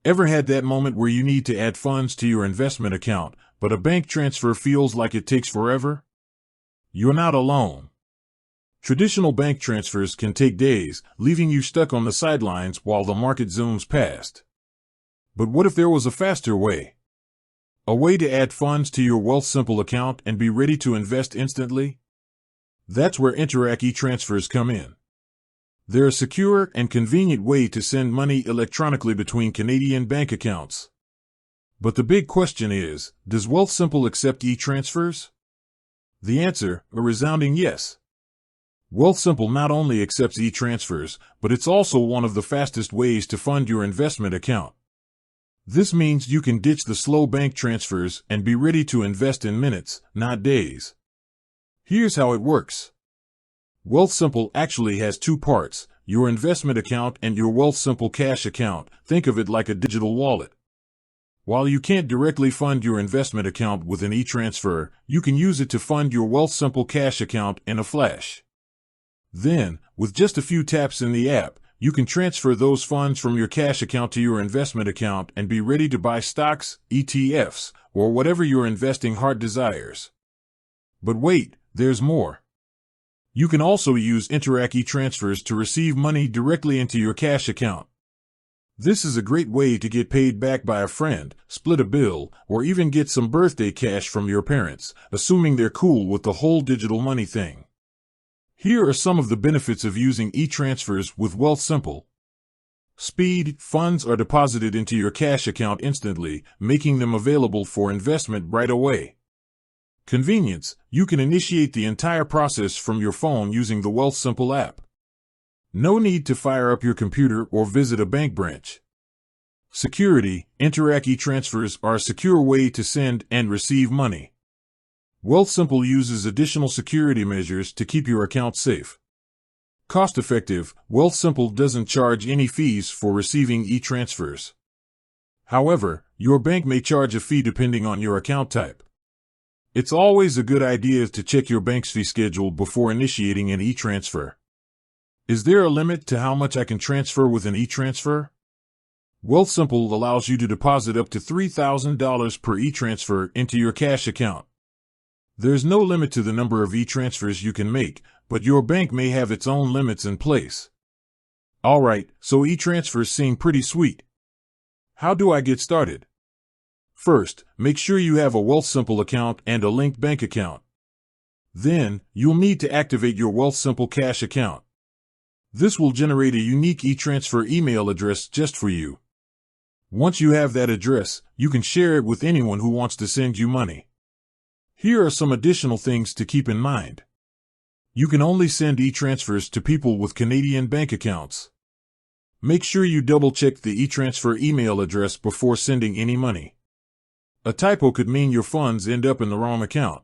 Ever had that moment where you need to add funds to your investment account, but a bank transfer feels like it takes forever? You're not alone. Traditional bank transfers can take days, leaving you stuck on the sidelines while the market zooms past. But what if there was a faster way? A way to add funds to your Wealthsimple account and be ready to invest instantly? That's where Interac e-transfers come in. They're a secure and convenient way to send money electronically between Canadian bank accounts. But the big question is, does Wealthsimple accept e-transfers? The answer, a resounding yes. Wealthsimple not only accepts e-transfers, but it's also one of the fastest ways to fund your investment account. This means you can ditch the slow bank transfers and be ready to invest in minutes, not days. Here's how it works. Wealthsimple actually has two parts, your investment account and your Wealthsimple cash account. Think of it like a digital wallet. While you can't directly fund your investment account with an e-transfer, you can use it to fund your Wealthsimple cash account in a flash. Then, with just a few taps in the app, you can transfer those funds from your cash account to your investment account and be ready to buy stocks, ETFs, or whatever your investing heart desires. But wait, there's more. You can also use Interac e-transfers to receive money directly into your cash account. This is a great way to get paid back by a friend, split a bill, or even get some birthday cash from your parents, assuming they're cool with the whole digital money thing. Here are some of the benefits of using e-transfers with Wealthsimple. Speed: funds are deposited into your cash account instantly, making them available for investment right away. Convenience: you can initiate the entire process from your phone using the Wealthsimple app. No need to fire up your computer or visit a bank branch. Security: Interac e-transfers are a secure way to send and receive money. Wealthsimple uses additional security measures to keep your account safe. Cost-effective: Wealthsimple doesn't charge any fees for receiving e-transfers. However, your bank may charge a fee depending on your account type. It's always a good idea to check your bank's fee schedule before initiating an e-transfer. Is there a limit to how much I can transfer with an e-transfer? Wealthsimple allows you to deposit up to $3,000 per e-transfer into your cash account. There's no limit to the number of e-transfers you can make, but your bank may have its own limits in place. Alright, so e-transfers seem pretty sweet. How do I get started? First, make sure you have a Wealthsimple account and a linked bank account. Then, you'll need to activate your Wealthsimple cash account. This will generate a unique e-transfer email address just for you. Once you have that address, you can share it with anyone who wants to send you money. Here are some additional things to keep in mind. You can only send e-transfers to people with Canadian bank accounts. Make sure you double-check the e-transfer email address before sending any money. A typo could mean your funds end up in the wrong account.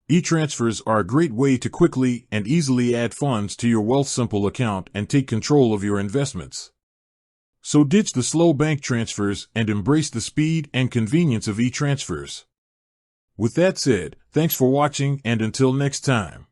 E-transfers are a great way to quickly and easily add funds to your Wealthsimple account and take control of your investments. So ditch the slow bank transfers and embrace the speed and convenience of e-transfers. With that said, thanks for watching, and until next time.